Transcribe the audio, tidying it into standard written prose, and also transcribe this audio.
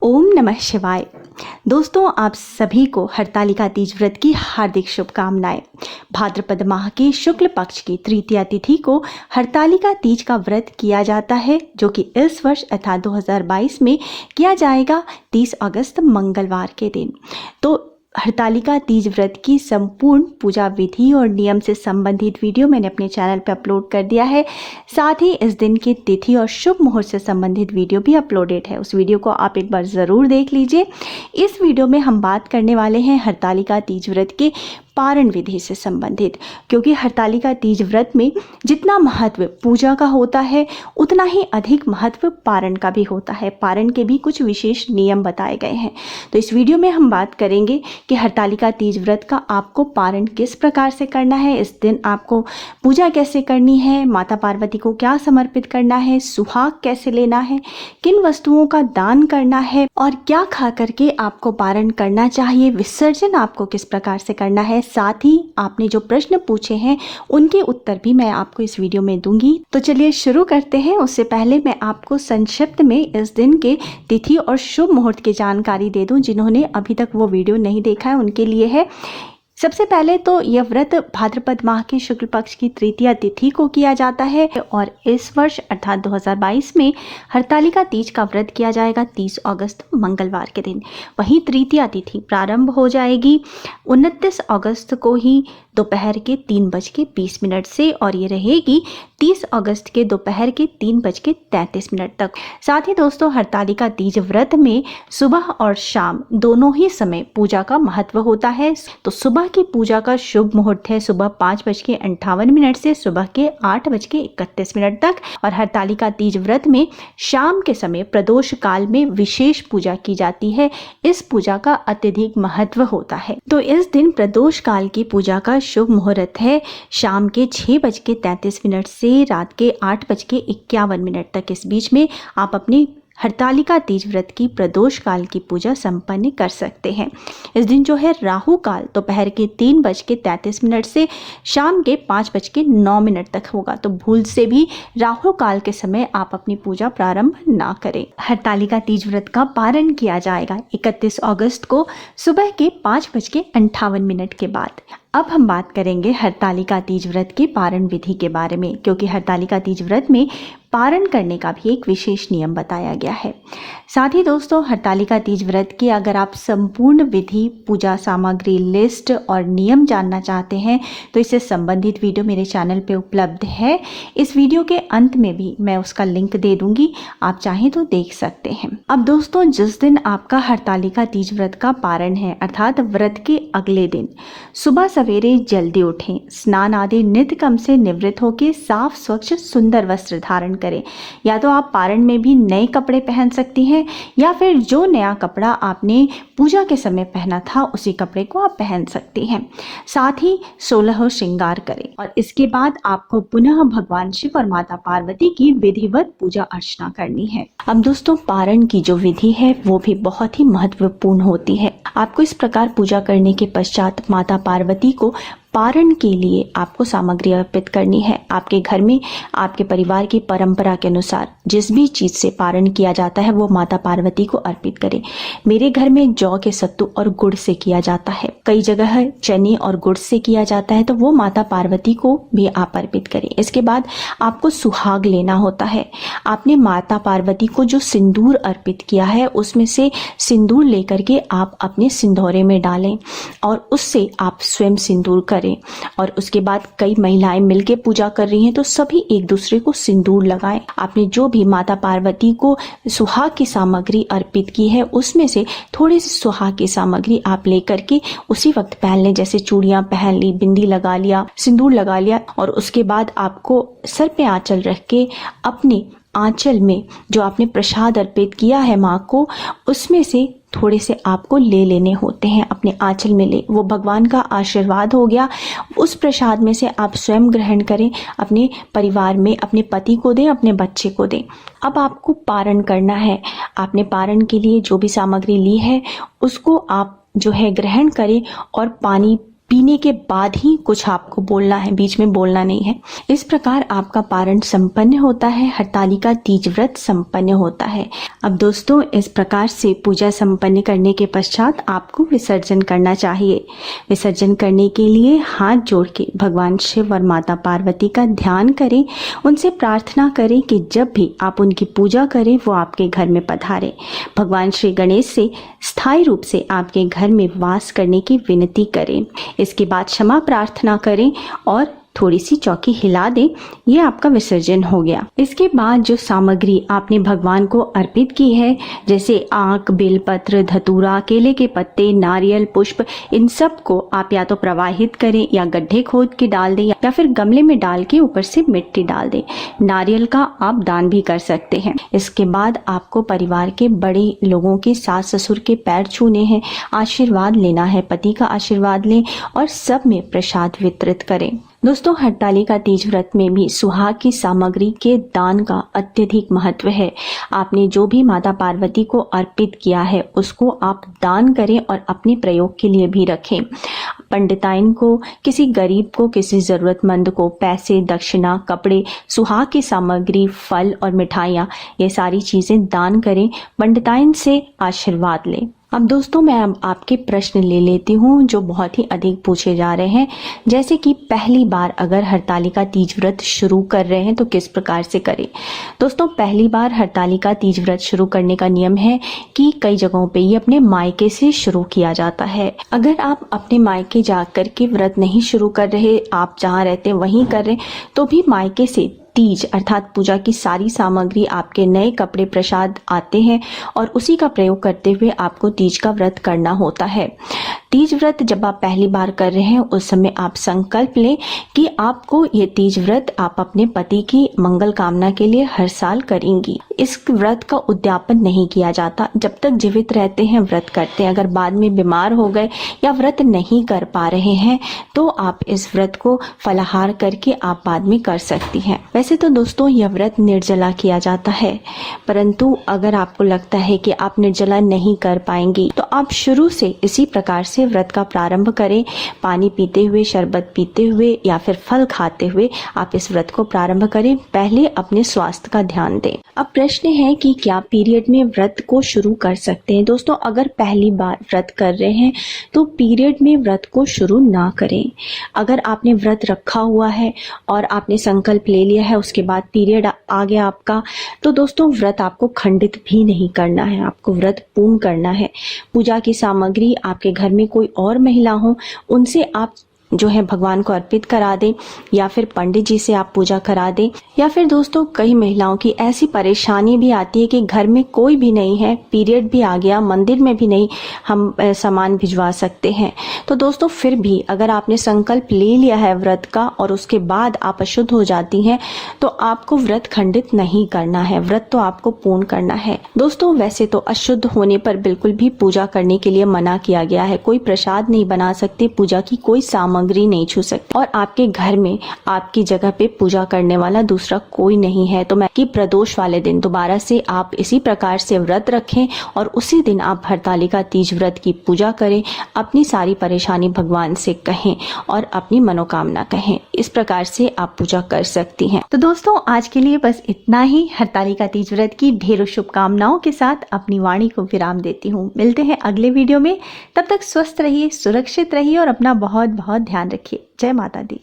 ओम नमः शिवाय। दोस्तों, आप सभी को हरतालिका तीज व्रत की हार्दिक शुभकामनाएं। भाद्रपद माह के शुक्ल पक्ष की तृतीया तिथि को हरतालिका तीज का व्रत किया जाता है, जो कि इस वर्ष अर्थात 2022 में किया जाएगा 30 अगस्त मंगलवार के दिन। तो हरतालिका तीज व्रत की संपूर्ण पूजा विधि और नियम से संबंधित वीडियो मैंने अपने चैनल पर अपलोड कर दिया है। साथ ही इस दिन की तिथि और शुभ मुहूर्त से संबंधित वीडियो भी अपलोडेड है। उस वीडियो को आप एक बार ज़रूर देख लीजिए। इस वीडियो में हम बात करने वाले हैं हरतालिका तीज व्रत के पारण विधि से संबंधित, क्योंकि हरतालिका तीज व्रत में जितना महत्व पूजा का होता है उतना ही अधिक महत्व पारण का भी होता है। पारण के भी कुछ विशेष नियम बताए गए हैं। तो इस वीडियो में हम बात करेंगे कि हरतालिका तीज व्रत का आपको पारण किस प्रकार से करना है, इस दिन आपको पूजा कैसे करनी है, माता पार्वती को क्या समर्पित करना है, सुहाग कैसे लेना है, किन वस्तुओं का दान करना है और क्या खा करके आपको पारण करना चाहिए, विसर्जन आपको किस प्रकार से करना है। साथ ही आपने जो प्रश्न पूछे हैं उनके उत्तर भी मैं आपको इस वीडियो में दूंगी। तो चलिए शुरू करते हैं। उससे पहले मैं आपको संक्षिप्त में इस दिन के तिथि और शुभ मुहूर्त की जानकारी दे दूं। जिन्होंने अभी तक वो वीडियो नहीं देखा है उनके लिए है। सबसे पहले तो यह व्रत भाद्रपद माह के शुक्ल पक्ष की तृतीया तिथि को किया जाता है और इस वर्ष अर्थात 2022 में हरतालिका तीज का व्रत किया जाएगा 30 अगस्त मंगलवार के दिन। वहीं तृतीया तिथि प्रारंभ हो जाएगी 29 अगस्त को ही दोपहर के 3:20 से और ये रहेगी 30 अगस्त के दोपहर के 3:33 तक। साथ ही दोस्तों, हरतालिका तीज व्रत में सुबह और शाम दोनों ही समय पूजा का महत्व होता है। तो सुबह की पूजा का शुभ मुहूर्त है सुबह 5:58 से सुबह के 8:31 तक और हरतालिका तीज व्रत में शाम के समय प्रदोष काल में विशेष पूजा की जाती है। इस पूजा का अत्यधिक महत्व होता है। तो इस दिन प्रदोष काल की पूजा का शुभ मुहूर्त है शाम के 6:33 से रात के 8:51 तक। इस बीच में आप अपनी हरतालिका तीज व्रत की प्रदोष काल की पूजा संपन्न कर सकते हैं। इस दिन जो है राहु काल दोपहर के 3:33 से शाम के 5:09 तक होगा। तो भूल से भी राहु काल के समय आप अपनी पूजा प्रारंभ ना करें। हरतालिका तीज व्रत का पारण किया जाएगा 31 अगस्त को सुबह के 5:58 के बाद। अब हम बात करेंगे हरतालिका तीज व्रत के पारण विधि के बारे में, क्योंकि हरतालिका तीज व्रत में पारण करने का भी एक विशेष नियम बताया गया है। साथ ही दोस्तों, हरतालिका तीज व्रत की अगर आप संपूर्ण विधि, पूजा सामग्री लिस्ट और नियम जानना चाहते हैं तो इससे संबंधित वीडियो मेरे चैनल पे उपलब्ध है। इस वीडियो के अंत में भी मैं उसका लिंक दे दूंगी, आप चाहें तो देख सकते हैं। अब दोस्तों, जिस दिन आपका हरतालिका तीज व्रत का पारण है अर्थात व्रत के अगले दिन सुबह सवेरे जल्दी उठें, स्नान आदि नित्य कर्म से निवृत्त होकर साफ स्वच्छ सुंदर वस्त्र धारण करें। या तो आप पारण में भी नए कपड़े पहन सकती हैं या फिर जो नया कपड़ा आपने पूजा के समय पहना था उसी कपड़े को आप पहन सकती हैं। साथ ही 16 श्रृंगार करें और इसके बाद आपको पुनः भगवान शिव और माता पार्वती की विधिवत पूजा अर्चना करनी है। अब दोस्तों, पारण की जो विधि है वो भी बहुत ही महत्वपूर्ण होती है। आपको इस प्रकार पूजा करने के पश्चात माता पार्वती को पारण के लिए आपको सामग्री अर्पित करनी है। आपके घर में आपके परिवार की परंपरा के अनुसार जिस भी चीज से पारण किया जाता है वो माता पार्वती को अर्पित करें। मेरे घर में जौ के सत्तू और गुड़ से किया जाता है, कई जगह चने और गुड़ से किया जाता है, तो वो माता पार्वती को भी आप अर्पित करें। इसके बाद आपको सुहाग लेना होता है। आपने माता पार्वती को जो सिंदूर अर्पित किया है उसमें से सिंदूर लेकर के आप अपने सिंदूरे में डालें और उससे आप स्वयं सिंदूर करें। और उसके बाद कई महिलाएं मिलकर पूजा कर रही हैं तो सभी एक दूसरे को सिंदूर लगाएं। आपने जो भी माता पार्वती को सुहाग की सामग्री अर्पित की है उसमें से थोड़ी सी सुहाग की सामग्री आप लेकर के उसी वक्त पहन लें। जैसे चूड़ियां पहन ली, बिंदी लगा लिया, सिंदूर लगा लिया और उसके बाद आपको सर पे आंचल रख के अपने आंचल में जो आपने प्रसाद अर्पित किया है माँ को उसमें से थोड़े से आपको ले लेने होते हैं, अपने आंचल में ले। वो भगवान का आशीर्वाद हो गया। उस प्रसाद में से आप स्वयं ग्रहण करें, अपने परिवार में अपने पति को दें, अपने बच्चे को दें। अब आपको पारण करना है। आपने पारण के लिए जो भी सामग्री ली है उसको आप जो है ग्रहण करें और पानी पीने के बाद ही कुछ आपको बोलना है, बीच में बोलना नहीं है। इस प्रकार आपका पारण संपन्न होता है, हरतालिका तीज व्रत संपन्न होता है। अब दोस्तों, इस प्रकार से पूजा संपन्न करने के पश्चात आपको विसर्जन करना चाहिए। विसर्जन करने के लिए हाथ जोड़ के भगवान शिव और माता पार्वती का ध्यान करें। उनसे प्रार्थना करें कि जब भी आप उनकी पूजा करें वो आपके घर में पधारे। भगवान श्री गणेश से स्थायी रूप से आपके घर में वास करने की विनती करें। इसके बाद क्षमा प्रार्थना करें और थोड़ी सी चौकी हिला दें। ये आपका विसर्जन हो गया। इसके बाद जो सामग्री आपने भगवान को अर्पित की है, जैसे आक, बेलपत्र, धतूरा, केले के पत्ते, नारियल, पुष्प, इन सब को आप या तो प्रवाहित करें या गड्ढे खोद के डाल दें या फिर गमले में डाल के ऊपर से मिट्टी डाल दें। नारियल का आप दान भी कर सकते हैं। इसके बाद आपको परिवार के बड़े लोगों के, सास ससुर के पैर छूने हैं, आशीर्वाद लेना है, पति का आशीर्वाद लें और सब में प्रसाद वितरित करें। दोस्तों, हरतालिका तीज व्रत में भी सुहाग की सामग्री के दान का अत्यधिक महत्व है। आपने जो भी माता पार्वती को अर्पित किया है उसको आप दान करें और अपने प्रयोग के लिए भी रखें। पंडिताइन को, किसी गरीब को, किसी जरूरतमंद को पैसे, दक्षिणा, कपड़े, सुहाग की सामग्री, फल और मिठाइयाँ, ये सारी चीजें दान करें। पंडिताइन से आशीर्वाद लें। अब दोस्तों, मैं अब आपके प्रश्न ले लेती हूँ जो बहुत ही अधिक पूछे जा रहे हैं। जैसे कि पहली बार अगर हरतालिका तीज व्रत शुरू कर रहे हैं तो किस प्रकार से करें। दोस्तों, पहली बार हरतालिका तीज व्रत शुरू करने का नियम है कि कई जगहों पे ये अपने मायके से शुरू किया जाता है। अगर आप अपने मायके जाकर के व्रत नहीं शुरू कर रहे, आप जहाँ रहते हैं वहीं कर रहे, तो भी मायके से तीज अर्थात पूजा की सारी सामग्री, आपके नए कपड़े, प्रसाद आते हैं और उसी का प्रयोग करते हुए आपको तीज का व्रत करना होता है। तीज व्रत जब आप पहली बार कर रहे हैं उस समय आप संकल्प लें कि आपको ये तीज व्रत आप अपने पति की मंगल कामना के लिए हर साल करेंगी। इस व्रत का उद्यापन नहीं किया जाता। जब तक जीवित रहते हैं व्रत करते हैं। अगर बाद में बीमार हो गए या व्रत नहीं कर पा रहे हैं तो आप इस व्रत को फलाहार करके आप बाद में कर सकती हैं। वैसे तो दोस्तों, यह व्रत निर्जला किया जाता है, परंतु अगर आपको लगता है कि आप निर्जला नहीं कर पाएंगी तो आप शुरू से इसी प्रकार से व्रत का प्रारंभ करें। पानी पीते हुए, शरबत पीते हुए या फिर फल खाते हुए आप इस व्रत को प्रारंभ करें। पहले अपने स्वास्थ्य का ध्यान दें। अब प्रश्न है कि क्या पीरियड में व्रत को शुरू कर सकते हैं। दोस्तों, अगर पहली बार व्रत कर रहे हैं तो पीरियड में व्रत को शुरू ना करें। अगर आपने व्रत रखा हुआ है और आपने संकल्प ले लिया है, उसके बाद पीरियड आ गया आपका, तो दोस्तों व्रत आपको खंडित भी नहीं करना है, आपको व्रत पूर्ण करना है। पूजा की सामग्री आपके घर में कोई और महिला हो, उनसे आप जो है भगवान को अर्पित करा दें या फिर पंडित जी से आप पूजा करा दें। या फिर दोस्तों, कई महिलाओं की ऐसी परेशानी भी आती है कि घर में कोई भी नहीं है, पीरियड भी आ गया, मंदिर में भी नहीं हम सामान भिजवा सकते हैं। तो दोस्तों, फिर भी अगर आपने संकल्प ले लिया है व्रत का और उसके बाद आप अशुद्ध हो जाती हैं तो आपको व्रत खंडित नहीं करना है, व्रत तो आपको पूर्ण करना है। दोस्तों, वैसे तो अशुद्ध होने पर बिल्कुल भी पूजा करने के लिए मना किया गया है। कोई प्रसाद नहीं बना सकते, पूजा की कोई सामग्री नहीं छू सकते और आपके घर में आपकी जगह पे पूजा करने वाला दूसरा कोई नहीं है। तो मैं कि प्रदोष वाले दिन दोबारा से आप इसी प्रकार से व्रत रखें और उसी दिन आप हरतालिका तीज व्रत की पूजा करें। अपनी सारी परेशानी भगवान से कहें और अपनी मनोकामना कहें। इस प्रकार से आप पूजा कर सकती हैं। तो दोस्तों, आज के लिए बस इतना ही। हरतालिका तीज व्रत की ढेरों शुभकामनाओं के साथ अपनी वाणी को विराम देती हूँ। मिलते हैं अगले वीडियो में। तब तक स्वस्थ रहिए, सुरक्षित रहिए और अपना बहुत बहुत ध्यान रखिए। जय माता दी।